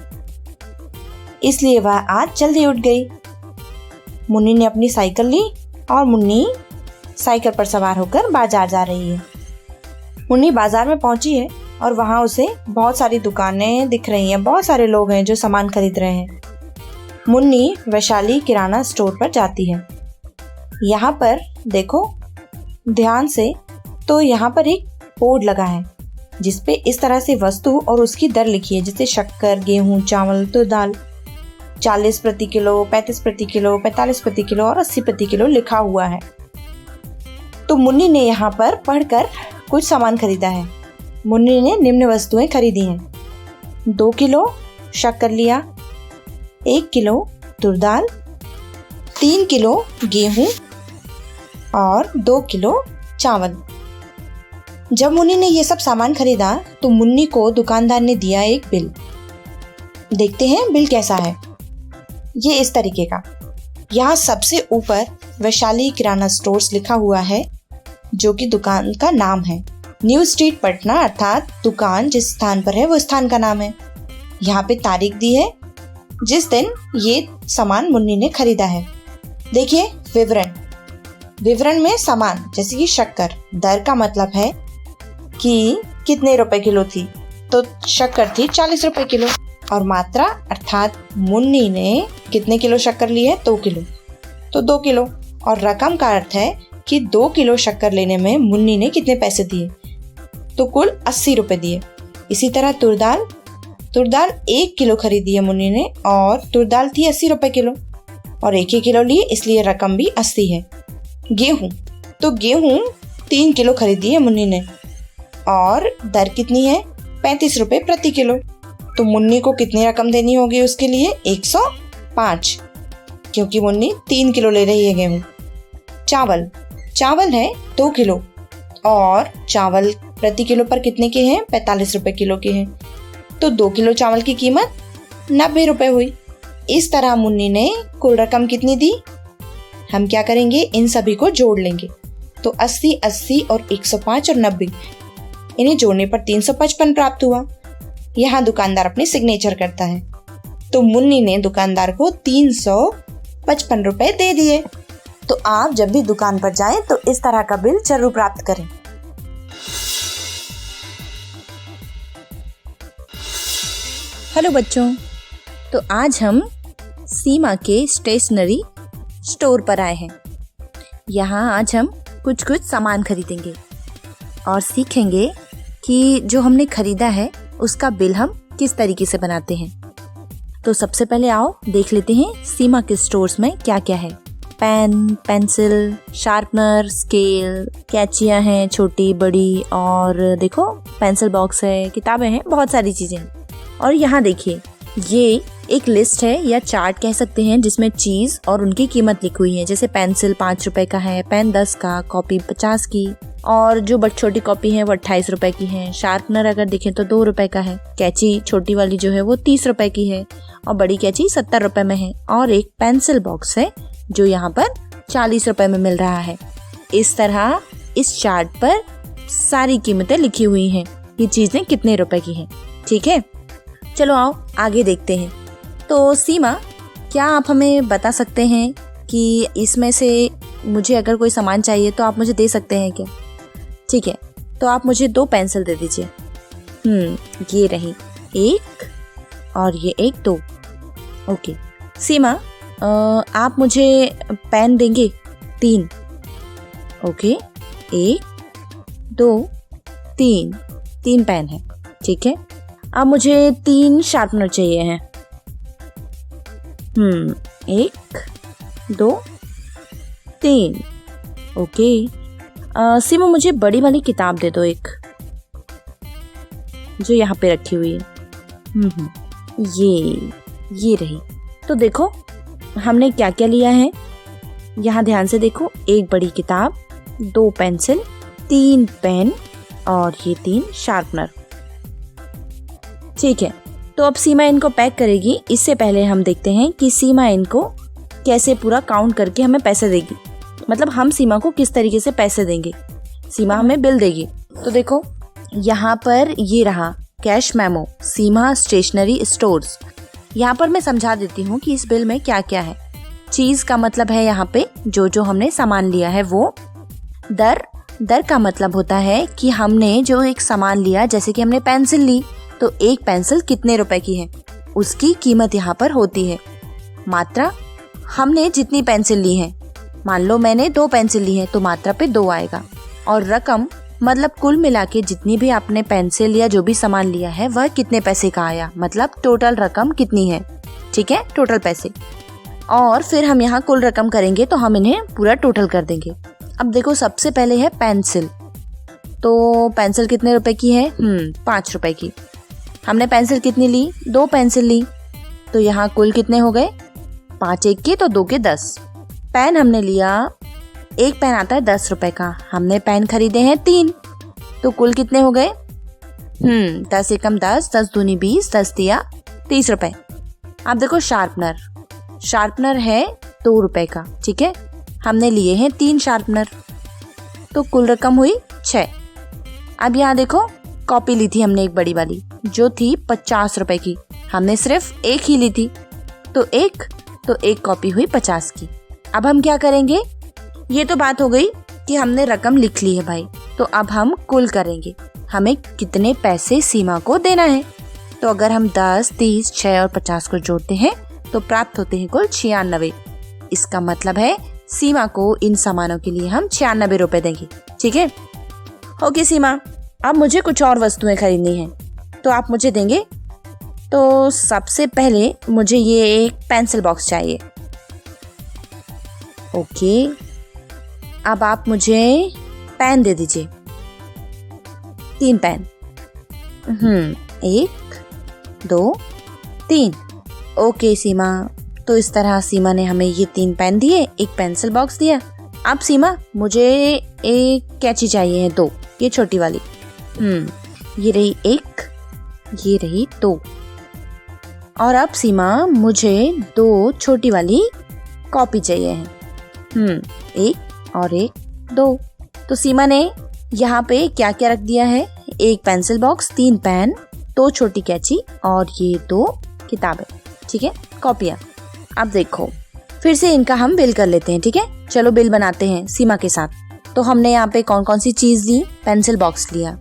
इसलिए वह आज जल्दी उठ गई। मुन्नी ने अपनी साइकिल ली और मुन्नी साइकिल पर सवार होकर बाजार जा रही है। मुन्नी बाजार में पहुंची है और वहां उसे बहुत सारी दुकानें दिख रही हैं, बहुत सारे लोग हैं जो सामान खरीद रहे हैं। मुन्नी वैशाली किराना स्टोर पर जाती है। यहाँ पर देखो ध्यान से, तो यहाँ पर एक बोर्ड लगा है जिसपे इस तरह से वस्तु और उसकी दर लिखी है, जैसे शक्कर, गेहूं, चावल, तो दाल 40 प्रति किलो, 35 प्रति किलो, 45 प्रति किलो और 80 प्रति किलो लिखा हुआ है। तो मुन्नी ने यहाँ पर पढ़कर कुछ सामान खरीदा है। मुन्नी ने निम्न वस्तुएं खरीदी हैं। 2 किलो शक्कर लिया, 1 किलो तुर दाल, 3 किलो गेहूं और 2 किलो चावल। जब मुन्नी ने ये सब सामान खरीदा तो मुन्नी को दुकानदार ने दिया एक बिल। देखते हैं बिल कैसा है। ये इस तरीके का। यहाँ सबसे ऊपर वैशाली किराना स्टोर्स लिखा हुआ है, जो कि दुकान का नाम है। न्यू स्ट्रीट पटना, अर्थात दुकान जिस स्थान पर है वो स्थान का नाम है। यहाँ पे तारीख दी है जिस दिन ये सामान मुन्नी ने खरीदा है। देखिए विवरण में सामान जैसे कि शक्कर, दर का मतलब है कि कितने रुपए किलो थी, तो शक्कर थी 40 रुपए किलो। और मात्रा अर्थात मुन्नी ने कितने किलो शक्कर ली है? 2 किलो, तो 2 किलो। और रकम का अर्थ है कि 2 किलो शक्कर लेने में मुन्नी ने कितने पैसे दिए, तो कुल 80 रुपए दिए। इसी तरह तुर दाल 1 किलो खरीदी है मुन्नी ने और तुर दाल थी 80 रुपए किलो और 1 किलो लिए, इसलिए रकम भी 80 है। गेहूं 3 किलो खरीदी है मुन्नी ने और दर कितनी है? 35 रुपए प्रति किलो। तो मुन्नी को कितनी रकम देनी होगी उसके लिए? 105, क्योंकि मुन्नी 3 किलो ले रही है गेहूं। चावल है 2 किलो और चावल प्रति किलो पर कितने के हैं? 45 रुपए किलो के हैं। तो 2 किलो चावल की कीमत 90 रुपए हुई। इस तरह मुन्नी ने कुल रकम कितनी दी? हम क्या करेंगे, इन सभी को जोड़ लेंगे। तो 80 और 105 और 90, इन्हें जोड़ने पर 355 प्राप्त हुआ। यहाँ दुकानदार अपनी सिग्नेचर करता है। तो मुन्नी ने दुकानदार को 355 रुपए दे दिए। तो आप जब भी दुकान पर जाएं तो इस तरह का बिल जरूर प्राप्त करें। हेलो बच्चों, तो आज हम सीमा के स्टेशनरी स्टोर पर आए हैं। यहाँ आज हम कुछ सामान खरीदेंगे और सीखेंगे कि जो हमने खरीदा है उसका बिल हम किस तरीके से बनाते हैं। तो सबसे पहले आओ देख लेते हैं सीमा के स्टोर्स में क्या क्या है। पेन, पेंसिल, शार्पनर, स्केल, कैंचियाँ हैं छोटी बड़ी, और देखो पेंसिल बॉक्स है, किताबें हैं, बहुत सारी चीजें हैं। और यहाँ देखिए ये एक लिस्ट है या चार्ट कह सकते हैं, जिसमें चीज और उनकी कीमत लिखी हुई है। जैसे पेंसिल 5 रुपए का है, पेन 10 का, कॉपी 50 की, और जो बट छोटी कॉपी है वो 28 रुपए की है। शार्पनर अगर देखें तो 2 रुपए का है। कैंची छोटी वाली जो है वो 30 रुपए की है और बड़ी कैंची 70 रुपए में है। और एक पेंसिल बॉक्स है जो यहाँ पर 40 रुपए में मिल रहा है। इस तरह इस चार्ट पर सारी कीमतें लिखी हुई हैं, ये चीजें कितने रुपए की हैं। ठीक है, चलो आओ आगे देखते हैं। तो सीमा, क्या आप हमें बता सकते हैं कि इसमें से मुझे अगर कोई सामान चाहिए तो आप मुझे दे सकते हैं क्या? ठीक है, तो आप मुझे 2 पेंसिल दे दीजिए। ये रही 1 और ये 1, 2। ओके सीमा, आप मुझे पेन देंगे 3। ओके 1 2 3 पेन है। ठीक है, अब मुझे 3 शार्पनर चाहिए हैं। 1 2 3। ओके। सीमा मुझे बड़ी वाली किताब दे दो एक, जो यहाँ पे रखी हुई है। ये रही। तो देखो हमने क्या क्या लिया है, यहाँ ध्यान से देखो। एक बड़ी किताब, 2 पेंसिल, 3 पेन और ये 3 शार्पनर। ठीक है, तो अब सीमा इनको पैक करेगी। इससे पहले हम देखते हैं कि सीमा इनको कैसे पूरा काउंट करके हमें पैसे देगी, मतलब हम सीमा को किस तरीके से पैसे देंगे। सीमा हमें बिल देगी। तो देखो यहाँ पर ये रहा कैश मेमो, सीमा स्टेशनरी स्टोर्स। यहाँ पर मैं समझा देती हूँ कि इस बिल में क्या क्या है। चीज का मतलब है यहाँ पे जो हमने सामान लिया है वो। दर का मतलब होता है कि हमने जो एक सामान लिया, जैसे कि हमने पेंसिल ली तो एक पेंसिल कितने रुपए की है, उसकी कीमत यहाँ पर होती है। मात्रा, हमने जितनी पेंसिल ली है, मान लो मैंने 2 पेंसिल ली है तो मात्रा पे 2 आएगा। और रकम मतलब कुल मिला के जितनी भी आपने पेंसिल या जो भी सामान लिया है वह कितने पैसे का आया, मतलब टोटल रकम कितनी है। ठीक है, टोटल पैसे। और फिर हम यहाँ कुल रकम करेंगे तो हम इन्हें पूरा टोटल कर देंगे। अब देखो सबसे पहले है पेंसिल। तो पेंसिल कितने रुपए की है? 5 रुपए की। हमने पेंसिल कितनी ली? 2 पेंसिल ली। तो यहाँ कुल कितने हो गए? 5 एक के तो 2 के 10। पेन हमने लिया, एक पेन आता है 10 रुपए का, हमने पेन खरीदे हैं 3, तो कुल कितने हो गए? 10 एकम 10, 10 दूनी 20, 10 दिया 30 रुपए। अब देखो शार्पनर है 2 रुपए का। ठीक है, हमने लिए हैं 3 शार्पनर, तो कुल रकम हुई 6। अब यहाँ देखो कॉपी ली थी हमने एक बड़ी वाली जो थी 50 रुपए की, हमने सिर्फ एक ही ली थी, तो एक कॉपी हुई 50 की। अब हम क्या करेंगे, ये तो बात हो गई कि हमने रकम लिख ली है भाई, तो अब हम कुल करेंगे, हमें कितने पैसे सीमा को देना है। तो अगर हम 10, 30, 6 और 50 को जोड़ते हैं तो प्राप्त होते हैं कुल 96। इसका मतलब है सीमा को इन सामानों के लिए हम 96 रुपए देंगे। ठीक है, ओके सीमा, अब मुझे कुछ और वस्तुएं खरीदनी है तो आप मुझे देंगे। तो सबसे पहले मुझे ये एक पेंसिल बॉक्स चाहिए। ओके, अब आप मुझे पेन दे दीजिए, 3 पेन। 1 2 3। ओके सीमा, तो इस तरह सीमा ने हमें ये 3 पेन दिए, एक पेंसिल बॉक्स दिया। अब सीमा मुझे एक कैंची चाहिए है 2, ये छोटी वाली। ये रही 1, ये रही 2। और अब सीमा मुझे 2 छोटी वाली कॉपी चाहिए है। 1 और 1 2। तो सीमा ने यहाँ पे क्या क्या रख दिया है? एक पेंसिल बॉक्स, 3 पेन, 2 छोटी कैंची और ये 2 किताबें। ठीक है, कॉपियाँ। अब देखो फिर से इनका हम बिल कर लेते हैं। ठीक है, चलो बिल बनाते हैं सीमा के साथ। तो हमने यहाँ पे कौन कौन सी चीज ली? पेंसिल बॉक्स लिया।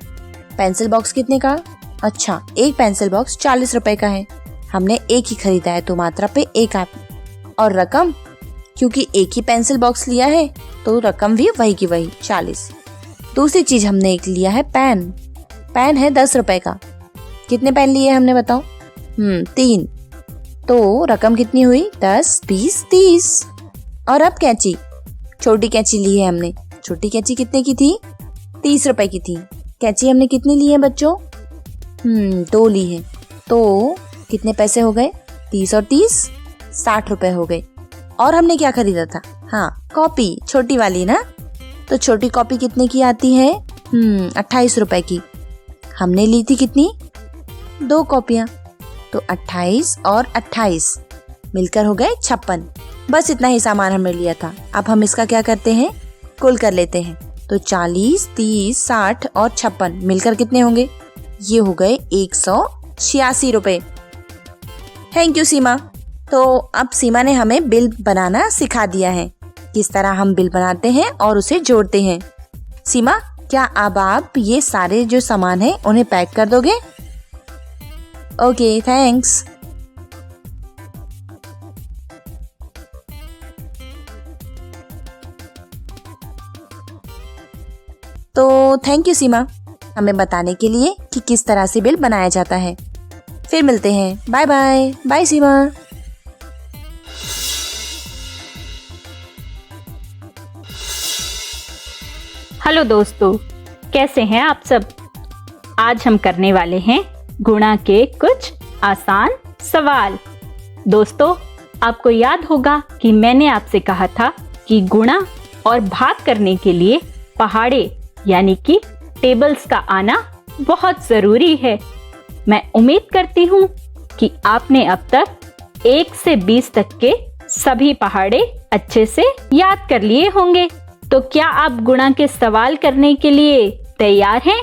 पेंसिल बॉक्स कितने का? अच्छा, एक पेंसिल बॉक्स 40 रुपए का है, हमने एक ही खरीदा है तो मात्रा पे 1 आ। और रकम, क्योंकि एक ही पेंसिल बॉक्स लिया है तो रकम भी वही की वही 40। दूसरी चीज हमने एक लिया है पेन है 10 रुपए का। कितने पेन लिए हमने बताओ? 3, तो रकम कितनी हुई? 10 20 30। और अब कैंची, छोटी कैंची ली है हमने। छोटी कैंची कितने की थी? 30 रुपए की थी। कैंची हमने कितनी ली है बच्चों? 2 ली है, तो कितने पैसे हो गए? 30 और 30 60 रुपए हो गए। और हमने क्या खरीदा था? हाँ, कॉपी, छोटी वाली ना। तो छोटी कॉपी कितने की आती है? 28 रुपए की। हमने ली थी कितनी? 2 कॉपियां, तो 28 और 28 मिलकर हो गए 56। बस इतना ही सामान हमने लिया था। अब हम इसका क्या करते हैं? कुल कर लेते हैं। तो 40 30 60 और 56 मिलकर कितने होंगे? ये हो गए 186 रुपए। थैंक यू सीमा। तो अब सीमा ने हमें बिल बनाना सिखा दिया है, किस तरह हम बिल बनाते हैं और उसे जोड़ते हैं। सीमा, क्या अब आप ये सारे जो सामान है उन्हें पैक कर दोगे? Okay, thanks. तो थैंक यू सीमा, हमें बताने के लिए कि किस तरह से बिल बनाया जाता है। फिर मिलते हैं। Bye bye. Bye Seema. Hello दोस्तों, कैसे हैं आप सब। आज हम करने वाले हैं गुणा के कुछ आसान सवाल। दोस्तों, आपको याद होगा कि मैंने आपसे कहा था कि गुणा और भाग करने के लिए पहाड़े यानी कि टेबल्स का आना बहुत जरूरी है। मैं उम्मीद करती हूँ कि आपने अब तक 1 से 20 तक के सभी पहाड़े अच्छे से याद कर लिए होंगे। तो क्या आप गुणा के सवाल करने के लिए तैयार हैं?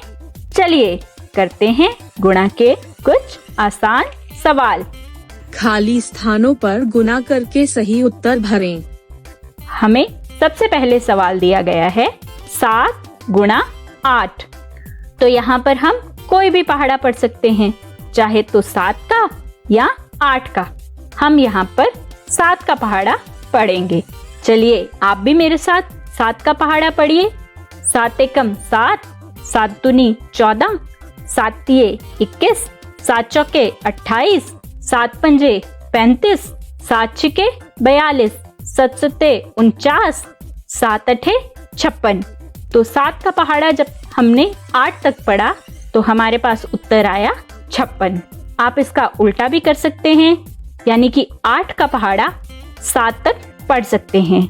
चलिए करते हैं गुणा के कुछ आसान सवाल। खाली स्थानों पर गुणा करके सही उत्तर भरें। हमें सबसे पहले सवाल दिया गया है 7 गुणा 8। तो यहाँ पर हम कोई भी पहाड़ा पढ़ सकते हैं, चाहे तो 7 का या 8 का। हम यहाँ पर 7 का पहाड़ा पढ़ेंगे। चलिए आप भी मेरे साथ 7 का पहाड़ा पढ़िए। 7 एकम 7, 7 दूनी 14, 7 तिये 21, 7 चौके 28, 7 पंजे 35, 7 छिके 42, 7 सत्ते 49, 7 अठे 56। तो 7 का पहाड़ा जब हमने 8 तक पढ़ा तो हमारे पास उत्तर आया 56। आप इसका उल्टा भी कर सकते हैं, यानी कि 8 का पहाड़ा 7 तक पढ़ सकते हैं।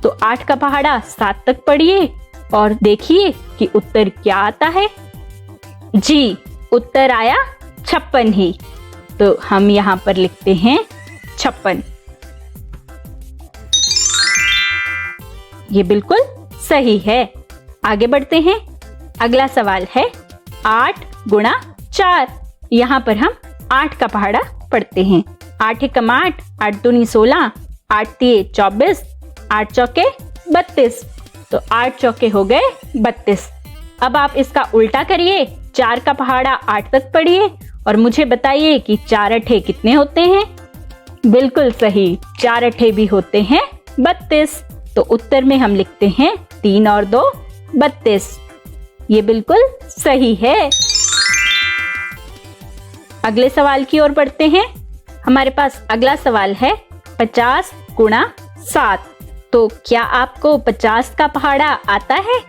तो 8 का पहाड़ा 7 तक पढ़िए और देखिए कि उत्तर क्या आता है। जी, उत्तर आया 56 ही। तो हम यहाँ पर लिखते हैं 56। ये बिल्कुल सही है। आगे बढ़ते हैं। अगला सवाल है 8 गुणा 4। यहाँ पर हम 8 का पहाड़ा पढ़ते हैं। 8 एकम 8, 8 दूनी 16, 8 तिये 24, 8 चौके 32। तो 8 चौके हो गए 32। अब आप इसका उल्टा करिए। 4 का पहाड़ा 8 तक पढ़िए और मुझे बताइए कि 4 अठे कितने होते हैं। बिल्कुल सही, 4 अठे भी होते हैं 32। तो उत्तर में हम लिखते हैं 3 और 2 32। ये बिल्कुल सही है। अगले सवाल की ओर बढ़ते हैं। हमारे पास अगला सवाल है 50 गुणा 7। तो क्या आपको 50 का पहाड़ा आता है?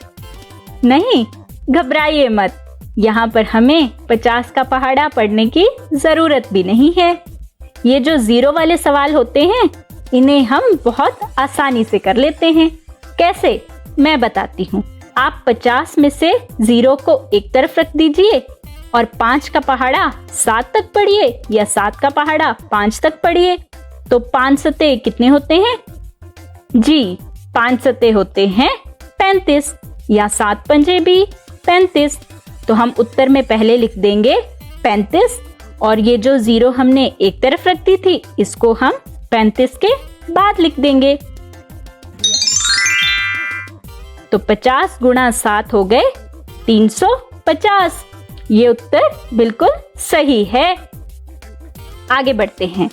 नहीं, घबराइए मत। यहाँ पर हमें 50 का पहाड़ा पढ़ने की जरूरत भी नहीं है। ये जो 0 वाले सवाल होते हैं, इन्हें हम बहुत आसानी से कर लेते हैं। कैसे? मैं बताती हूँ। आप 50 में से 0 को एक तरफ रख दीजिए और 5 का पहाड़ा 7 तक पढ़िए या 7 का पहाड़ा 5 तक पढ़िए। तो 5 सते कितने होते हैं? जी, 5 सते होते हैं 35 या 7 पंजे भी 35। तो हम उत्तर में पहले लिख देंगे 35 और ये जो 0 हमने एक तरफ रख दी थी, इसको हम 35 के बाद लिख देंगे। तो 50 गुणा 7 हो गए 350। ये उत्तर बिल्कुल सही है। आगे बढ़ते हैं।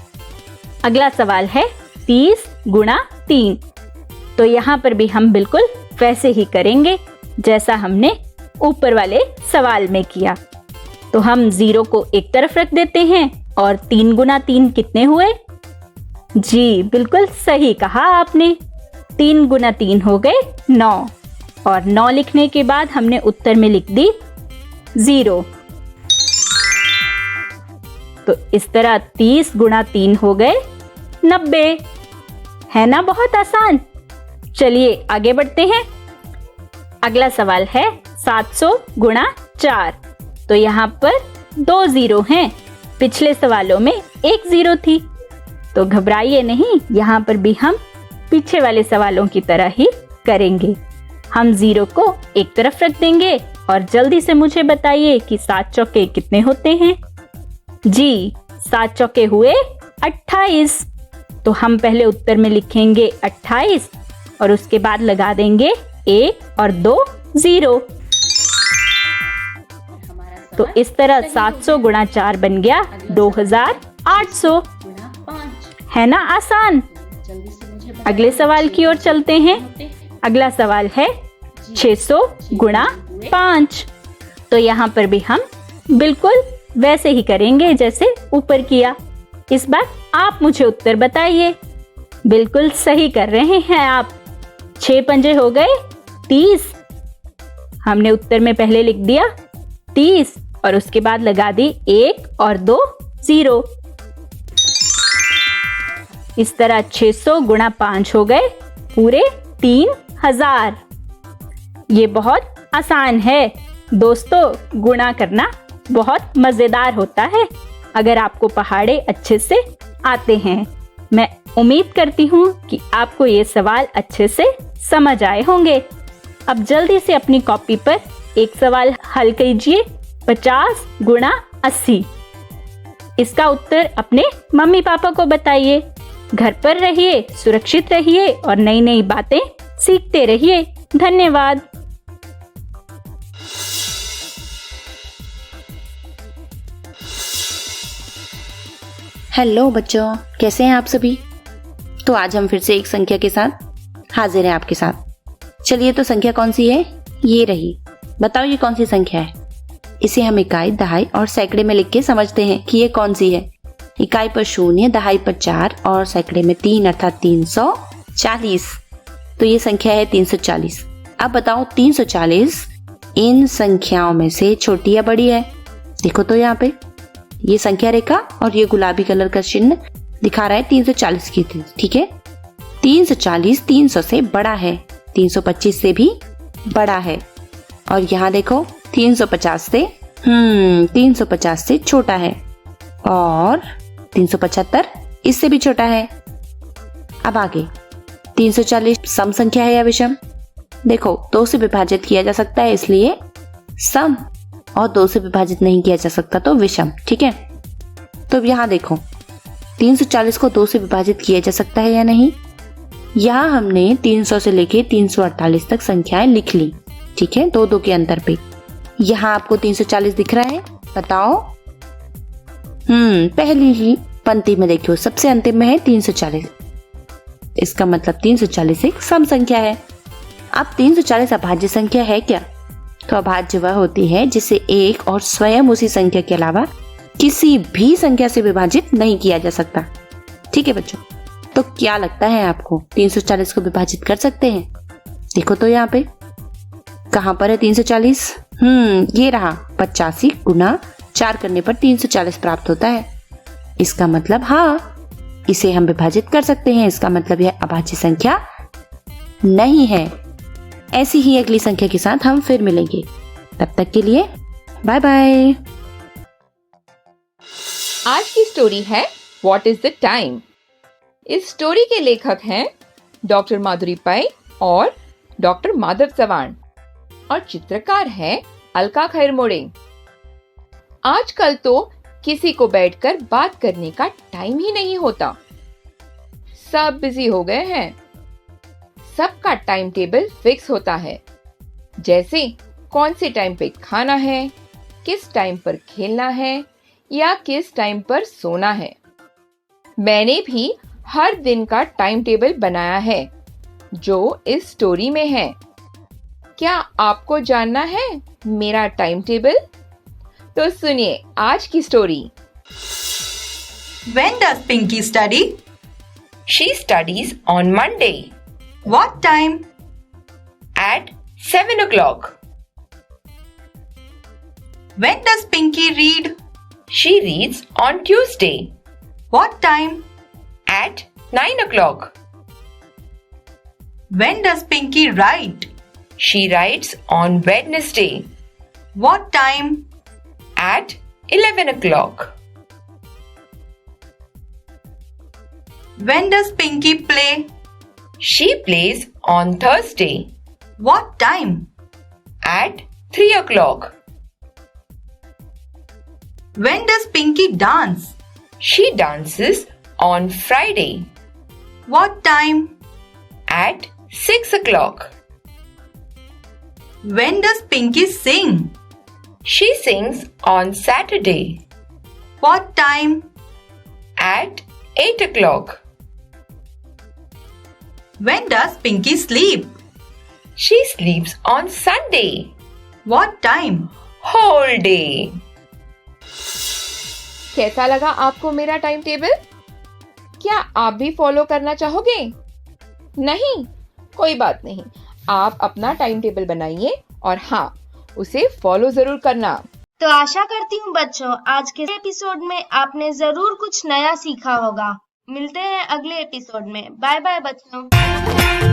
अगला सवाल है 30 गुणा 3। तो यहाँ पर भी हम बिल्कुल वैसे ही करेंगे जैसा हमने ऊपर वाले सवाल में किया। तो हम 0 को एक तरफ रख देते हैं और 3 गुना 3 कितने हुए? जी, बिल्कुल सही कहा आपने। 3 गुना 3 हो गए 9 और 9 लिखने के बाद हमने उत्तर में लिख दी 0। तो इस तरह 30 गुणा 3 हो गए 90। है ना बहुत आसान। चलिए आगे बढ़ते हैं। अगला सवाल है 700 गुणा 4। तो यहाँ पर 2 0 हैं। पिछले सवालों में 1 0 थी। तो घबराइए नहीं, यहाँ पर भी हम पीछे वाले सवालों की तरह ही करेंगे। हम 0 को एक तरफ रख देंगे और जल्दी से मुझे बताइए कि 7 चौके कितने होते हैं। जी, 7 चौके हुए 28। तो हम पहले उत्तर में लिखेंगे 28 और उसके बाद लगा देंगे 1 और 2 0। तो इस तरह 700 गुणा 4 बन गया 2800। है ना आसान। अगले सवाल की ओर चलते हैं। अगला सवाल है 600 गुणा 5। तो यहाँ पर भी हम बिल्कुल वैसे ही करेंगे जैसे ऊपर किया। इस बार आप मुझे उत्तर बताइए। बिल्कुल सही कर रहे हैं आप। 6 पंजे हो गए 30 हमने उत्तर में पहले लिख दिया 30 और उसके बाद लगा दी 1 और 2 0। इस तरह 600 गुणा 5 हो गए पूरे 3000। ये बहुत आसान है दोस्तों, गुणा करना बहुत मजेदार होता है अगर आपको पहाड़े अच्छे से आते हैं। मैं उम्मीद करती हूँ कि आपको ये सवाल अच्छे से समझ आए होंगे। अब जल्दी से अपनी कॉपी पर एक सवाल हल कीजिए। 50 गुणा 80। इसका उत्तर अपने मम्मी पापा को बताइए। घर पर रहिए, सुरक्षित रहिए और नई नई बातें सीखते रहिए। धन्यवाद। हेलो बच्चों, कैसे हैं आप सभी? तो आज हम फिर से एक संख्या के साथ हाजिर हैं आपके साथ। चलिए, तो संख्या कौन सी है? ये रही। बताओ ये कौन सी संख्या है? इसे हम इकाई, दहाई और सैकड़े में लिख के समझते हैं कि ये कौन सी है। इकाई पर 0, दहाई पर 4 और सैकड़े में 3 अर्थात 340। तो ये संख्या है 340। अब बताओ 340 इन संख्याओं में से छोटी या बड़ी है? देखो तो यहाँ पे ये संख्या रेखा और ये गुलाबी कलर का चिन्ह दिखा रहा है 340 की थी, ठीक है। 340 300 से बड़ा है, 325 से भी बड़ा है। और यहाँ देखो 350 से छोटा है और 375 इससे भी छोटा है। अब आगे 340 सम संख्या है या विषम? देखो 2 से विभाजित किया जा सकता है इसलिए सम, और 2 से विभाजित नहीं किया जा सकता तो विषम, ठीक है। तो अब यहाँ देखो 340 को 2 से विभाजित किया जा सकता है या नहीं। यहाँ हमने 300 से लेके 348 तक संख्याएं लिख ली, ठीक है, 2 के अंतर पे। यहाँ आपको 340 दिख रहा है? बताओ। पहली ही पंक्ति में देखियो, सबसे अंतिम में है 340। इसका मतलब 340 एक सम संख्या है। अब 340 अभाज्य संख्या है क्या? तो अभाज्य वह होती है जिसे एक और स्वयं उसी संख्या के अलावा किसी भी संख्या से विभाजित नहीं किया जा सकता, ठीक है बच्चों। तो क्या लगता है आपको 340 को विभाजित कर सकते हैं? देखो तो यहाँ पे कहाँ पर है 340? ये रहा 85 गुना 4 करने पर 340 प्राप्त होता है। इसका मतलब हाँ, इसे हम विभाजित कर सकते हैं। इसका मतलब यह अभाज्य संख्या नहीं है। ऐसी ही अगली संख्या के साथ हम फिर मिलेंगे। तब तक के लिए बाय बाय। आज की स्टोरी है व्हाट इज द टाइम। इस स्टोरी के लेखक हैं डॉक्टर माधुरी पै और डॉक्टर माधव चव्हाण और चित्रकार है अलका खैरमोड़े। आजकल तो किसी को बैठकर बात करने का टाइम ही नहीं होता। सब बिजी हो गए हैं। सबका टाइम टेबल फिक्स होता है, जैसे कौन से टाइम पे खाना है, किस टाइम पर खेलना है या किस टाइम पर सोना है। मैंने भी हर दिन का टाइम टेबल बनाया है जो इस स्टोरी में है। क्या आपको जानना है मेरा टाइम टेबल? तो सुनिए आज की story. When does Pinky study? She studies on Monday. What time? At 7 o'clock. When does Pinky read? She reads on Tuesday. What time? At 9 o'clock. When does Pinky write? She writes on Wednesday. What time? At 11 o'clock. When does Pinky play? She plays on Thursday. What time? At 3 o'clock. When does Pinky dance? She dances on Friday. What time? At 6 o'clock. When does Pinky sing? She sings on Saturday. What time? At 8 o'clock. When does Pinky sleep? She sleeps on Sunday. What time? Whole day. कैसा लगा आपको मेरा time table? क्या आप भी follow करना चाहोगे? नहीं, कोई बात नहीं। आप अपना टाइम टेबल बनाइए और हाँ, उसे फॉलो जरूर करना। तो आशा करती हूँ बच्चों आज के एपिसोड में आपने जरूर कुछ नया सीखा होगा। मिलते हैं अगले एपिसोड में। बाय बाय बच्चों।